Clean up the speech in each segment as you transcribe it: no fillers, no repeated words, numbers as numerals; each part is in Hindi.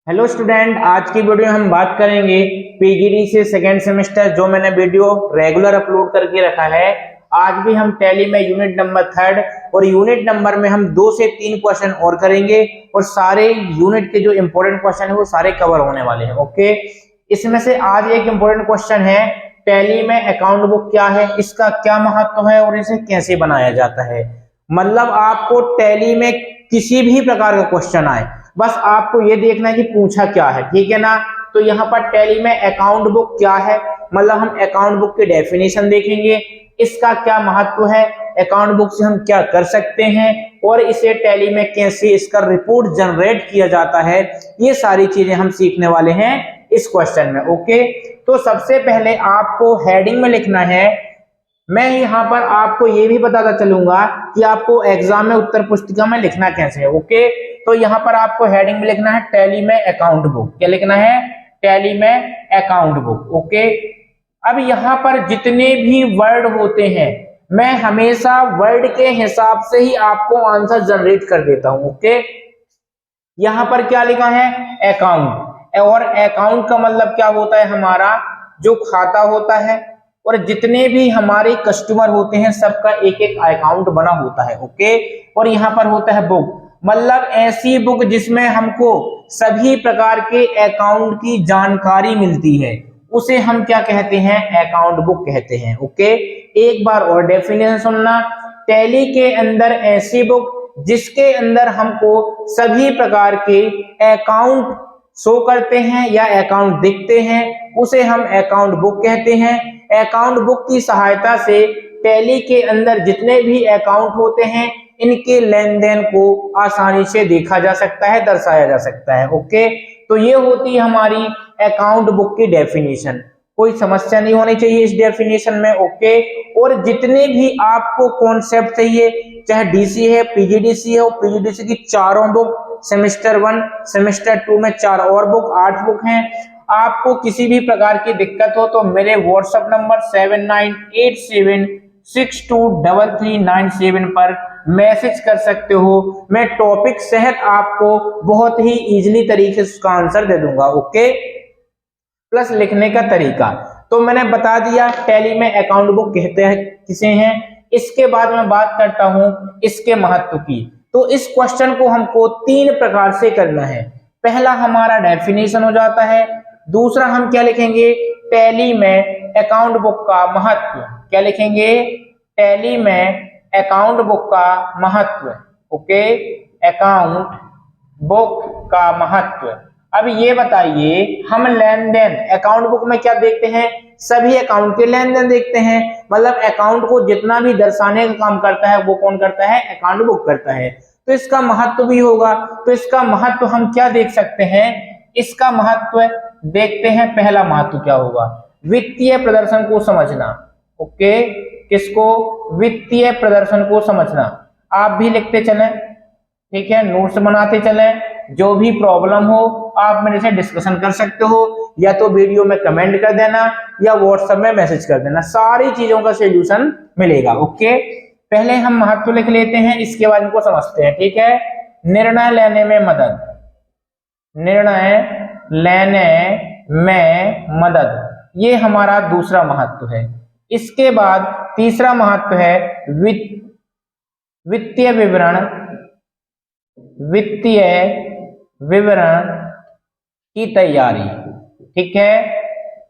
हेलो स्टूडेंट, आज की वीडियो हम बात करेंगे पीजीडी से सेकेंड सेमेस्टर जो मैंने वीडियो रेगुलर अपलोड करके रखा है। आज भी हम टैली में यूनिट नंबर 3 और यूनिट नंबर में हम 2 से 3 क्वेश्चन और करेंगे और सारे यूनिट के जो इंपॉर्टेंट क्वेश्चन है वो सारे कवर होने वाले हैं। ओके, इसमें से आज एक इंपॉर्टेंट क्वेश्चन है, टैली में अकाउंट बुक क्या है, इसका क्या महत्व है और इसे कैसे बनाया जाता है। मतलब आपको टैली में किसी भी प्रकार का क्वेश्चन आए, बस आपको ये देखना है कि पूछा क्या है, ठीक है ना। तो यहाँ पर टैली में अकाउंट बुक क्या है, मतलब हम अकाउंट बुक की डेफिनेशन देखेंगे, इसका क्या महत्व है, अकाउंट बुक से हम क्या कर सकते हैं और इसे टैली में कैसे इसका रिपोर्ट जनरेट किया जाता है, ये सारी चीजें हम सीखने वाले हैं इस क्वेश्चन में। ओके, तो सबसे पहले आपको हेडिंग में लिखना है, मैं यहाँ पर आपको ये भी बताता चलूंगा कि आपको एग्जाम में उत्तर पुस्तिका में लिखना कैसे है। ओके, तो यहाँ पर आपको हेडिंग में लिखना है टैली में अकाउंट बुक। क्या लिखना है? टैली में अकाउंट बुक। ओके, अब यहाँ पर जितने भी वर्ड होते हैं मैं हमेशा वर्ड के हिसाब से ही आपको आंसर जनरेट कर देता हूं। ओके, यहाँ पर क्या लिखा है? अकाउंट। और अकाउंट का मतलब क्या होता है? हमारा जो खाता होता है और जितने भी हमारे कस्टमर होते हैं सबका एक एक अकाउंट बना होता है। ओके, और यहाँ पर होता है बुक, मतलब ऐसी बुक जिसमें हमको सभी प्रकार के अकाउंट की जानकारी मिलती है, उसे हम क्या कहते हैं? अकाउंट बुक कहते हैं। ओके, एक बार और डेफिनेशन सुनना, टैली के अंदर ऐसी बुक जिसके अंदर हमको सभी प्रकार के अकाउंट शो करते हैं या अकाउंट दिखते हैं, उसे हम अकाउंट बुक कहते हैं। अकाउंट बुक की सहायता से टैली के अंदर जितने भी अकाउंट होते हैं इनके लेन देन को आसानी से देखा जा सकता है, दर्शाया जा सकता है। ओके, तो ये होती है हमारी अकाउंट बुक की डेफिनेशन। कोई समस्या नहीं होनी चाहिए इस डेफिनेशन में। ओके, और जितने भी आपको कॉन्सेप्ट चाहिए, चाहे डीसी है, पीजीडीसी है, और पीजीडीसी की चारों बुक, सेमेस्टर 1 सेमेस्टर 2 में 4 और बुक, 8 बुक हैं। आपको किसी भी प्रकार की दिक्कत हो तो मेरे व्हाट्सएप नंबर 7987623397 पर मैसेज कर सकते हो। मैं टॉपिक सहित आपको बहुत ही इजीली तरीके से उसका आंसर दे दूंगा। ओके, प्लस लिखने का तरीका तो मैंने बता दिया, टैली में अकाउंट बुक कहते हैं किसे हैं। इसके बाद मैं बात करता हूं इसके महत्व की। तो इस क्वेश्चन को हमको 3 प्रकार से करना है। पहला हमारा डेफिनेशन हो जाता है, दूसरा हम क्या लिखेंगे? टैली में अकाउंट बुक का महत्व। क्या लिखेंगे? टैली में अकाउंट बुक का महत्व। ओके, अकाउंट बुक का महत्व। अब ये बताइए, हम लेन देन अकाउंट बुक में क्या देखते हैं? सभी अकाउंट के लेन देन देखते हैं, मतलब अकाउंट को जितना भी दर्शाने का काम करता है वो कौन करता है? अकाउंट बुक करता है। तो इसका महत्व भी होगा, तो इसका महत्व हम क्या देख सकते हैं? इसका महत्व देखते हैं। पहला महत्व क्या होगा? वित्तीय प्रदर्शन को समझना। ओके, किसको? वित्तीय प्रदर्शन को समझना। आप भी लिखते चलें, ठीक है, नोट्स बनाते चलें, जो भी प्रॉब्लम हो आप मेरे से डिस्कशन कर सकते हो, या तो वीडियो में कमेंट कर देना या व्हाट्सएप में मैसेज कर देना, सारी चीजों का सॉल्यूशन मिलेगा। ओके, पहले हम महत्व लिख लेते हैं, इसके बाद इनको समझते हैं। ठीक है, निर्णय लेने में मदद। निर्णय लेने में मदद, ये हमारा दूसरा महत्व है। इसके बाद तीसरा महत्व है वित्तीय विवरण। वित्तीय विवरण की तैयारी। ठीक है,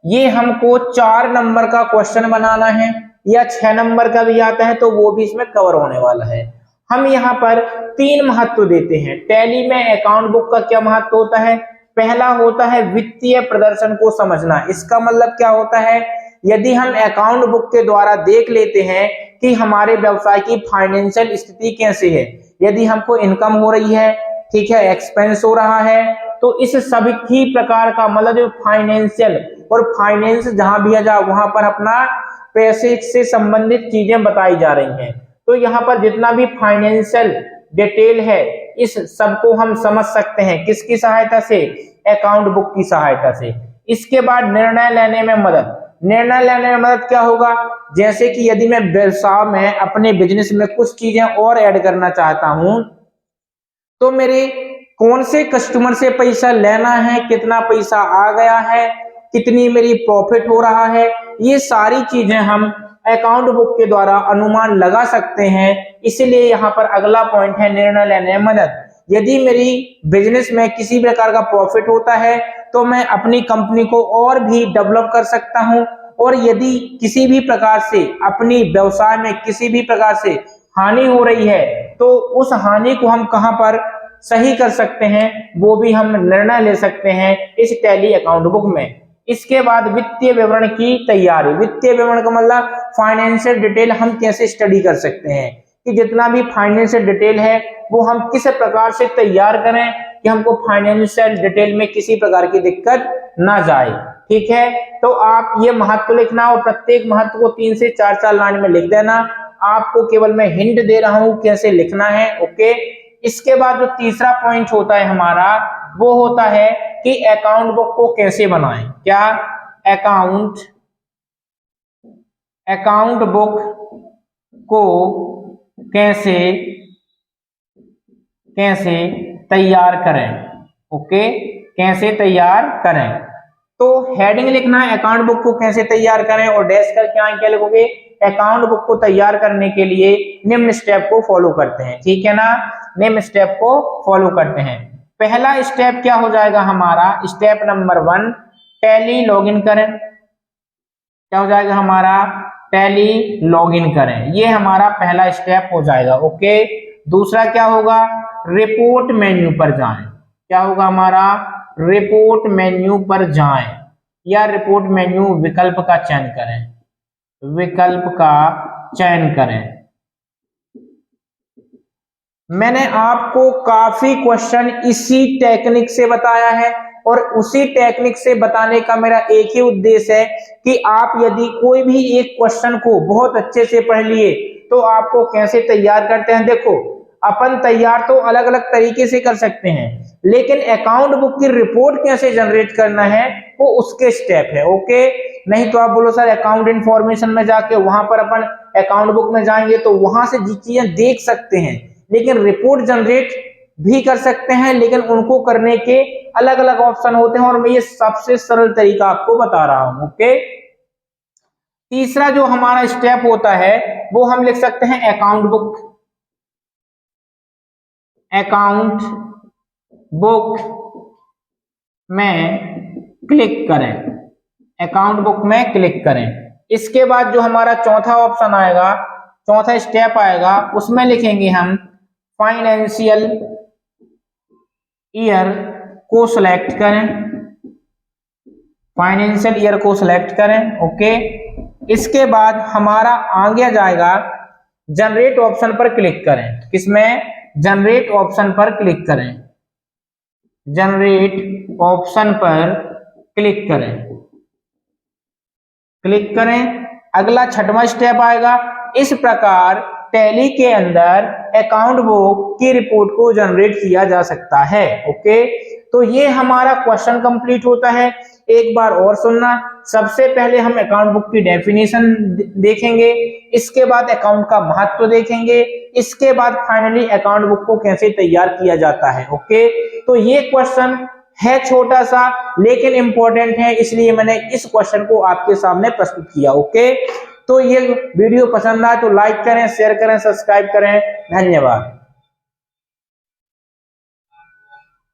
ये हमको 4 नंबर का क्वेश्चन बनाना है या 6 नंबर का भी आता है तो वो भी इसमें कवर होने वाला है। हम यहाँ पर 3 महत्व देते हैं। टैली में अकाउंट बुक का क्या महत्व होता है? पहला होता है वित्तीय प्रदर्शन को समझना। इसका मतलब क्या होता है? यदि हम अकाउंट बुक के द्वारा देख लेते हैं कि हमारे व्यवसाय की फाइनेंशियल स्थिति कैसी है, यदि हमको इनकम हो रही है, ठीक है, एक्सपेंस हो रहा है, तो इस सभी प्रकार का मतलब जो फाइनेंशियल और फाइनेंस जहां भी जाए वहां पर अपना पैसे से संबंधित चीजें बताई जा रही हैं। तो यहाँ पर जितना भी फाइनेंशियल डिटेल है इस सबको हम समझ सकते हैं किसकी सहायता से? अकाउंट बुक की सहायता से। इसके बाद निर्णय लेने में मदद। निर्णय लेने में मदद क्या होगा? जैसे कि यदि मैं व्यवसाय में अपने बिजनेस में कुछ चीजें और ऐड करना चाहता हूं तो मेरे कौन से कस्टमर से पैसा लेना है, कितना पैसा आ गया है, कितनी मेरी प्रॉफिट हो रहा है, ये सारी चीजें हम अकाउंट बुक के द्वारा अनुमान लगा सकते हैं। इसलिए यहाँ पर अगला पॉइंट है निर्णय लेने में मदद। यदि मेरी बिजनेस में किसी प्रकार का प्रॉफिट होता है तो मैं अपनी कंपनी को और भी डेवलप कर सकता हूँ, और यदि किसी भी प्रकार से अपनी व्यवसाय में किसी भी प्रकार से हानि हो रही है तो उस हानि को हम कहां पर सही कर सकते हैं, वो भी हम निर्णय ले सकते हैं इस टैली अकाउंट बुक में। इसके बाद वित्तीय विवरण की तैयारी। वित्तीय विवरण का मतलब फाइनेंशियल डिटेल हम कैसे स्टडी कर सकते हैं कि जितना भी फाइनेंशियल डिटेल है वो हम किस प्रकार से तैयार करें कि हमको फाइनेंशियल डिटेल में किसी प्रकार की दिक्कत ना जाए। ठीक है, तो आप ये महत्व लिखना और प्रत्येक महत्व को 3 से 4 लाइन में लिख देना। आपको केवल मैं हिंट दे रहा हूं कैसे लिखना है। ओके, इसके बाद जो तीसरा पॉइंट होता है हमारा, वो होता है कि अकाउंट बुक को कैसे बनाएं। क्या? अकाउंट बुक को कैसे तैयार करें। ओके, कैसे तैयार करें, तो हेडिंग लिखना है अकाउंट बुक को कैसे तैयार करें, और डैश करके आगे क्या लिखोगे, अकाउंट बुक को तैयार करने के लिए निम्न स्टेप को फॉलो करते हैं। ठीक है ना, निम्न स्टेप को फॉलो करते हैं। पहला स्टेप क्या हो जाएगा हमारा, स्टेप नंबर 1 टैली लॉगिन करें। क्या हो जाएगा हमारा, टैली लॉगिन करें, ये हमारा पहला स्टेप हो जाएगा। ओके, दूसरा क्या होगा, रिपोर्ट मेन्यू पर जाएं। क्या होगा हमारा, रिपोर्ट मेन्यू पर जाएं या रिपोर्ट मेन्यू विकल्प का चयन करें, विकल्प का चयन करें। मैंने आपको काफी क्वेश्चन इसी टेक्निक से बताया है और उसी टेक्निक से बताने का मेरा एक ही उद्देश्य है कि आप यदि कोई भी एक क्वेश्चन को बहुत अच्छे से पढ़ लिए तो आपको कैसे तैयार करते हैं। देखो, अपन तैयार तो अलग अलग तरीके से कर सकते हैं, लेकिन अकाउंट बुक की रिपोर्ट कैसे जनरेट करना है वो उसके स्टेप है। ओके, नहीं तो आप बोलो सर अकाउंट इंफॉर्मेशन में जाके वहां पर अपन अकाउंट बुक में जाएंगे तो वहां से जी चीजें देख सकते हैं, लेकिन रिपोर्ट जनरेट भी कर सकते हैं, लेकिन उनको करने के अलग अलग ऑप्शन होते हैं और मैं ये सबसे सरल तरीका आपको बता रहा हूं। ओके, तीसरा जो हमारा स्टेप होता है वो हम लिख सकते हैं अकाउंट बुक में क्लिक करें, अकाउंट बुक में क्लिक करें। इसके बाद जो हमारा चौथा ऑप्शन आएगा, चौथा स्टेप आएगा, उसमें लिखेंगे हम फाइनेंशियल ईयर को सिलेक्ट करें, फाइनेंशियल ईयर को सिलेक्ट करें। ओके, इसके बाद हमारा आगे जाएगा जनरेट ऑप्शन पर क्लिक करें। किसमें? जनरेट ऑप्शन पर क्लिक करें, जनरेट ऑप्शन पर क्लिक करें, क्लिक करें। अगला छठवां स्टेप आएगा। इस प्रकार टैली के अंदर अकाउंट बुक की रिपोर्ट को जनरेट किया जा सकता है। ओके, तो ये हमारा क्वेश्चन कंप्लीट होता है। एक बार और सुनना, सबसे पहले हम अकाउंट बुक की डेफिनेशन देखेंगे, इसके बाद अकाउंट का महत्व देखेंगे, इसके बाद फाइनली अकाउंट बुक को कैसे तैयार किया जाता है। ओके, तो ये क्वेश्चन है छोटा सा लेकिन इंपॉर्टेंट है, इसलिए मैंने इस क्वेश्चन को आपके सामने प्रस्तुत किया। ओके, तो ये वीडियो पसंद आए तो लाइक करें, शेयर करें, सब्सक्राइब करें। धन्यवाद।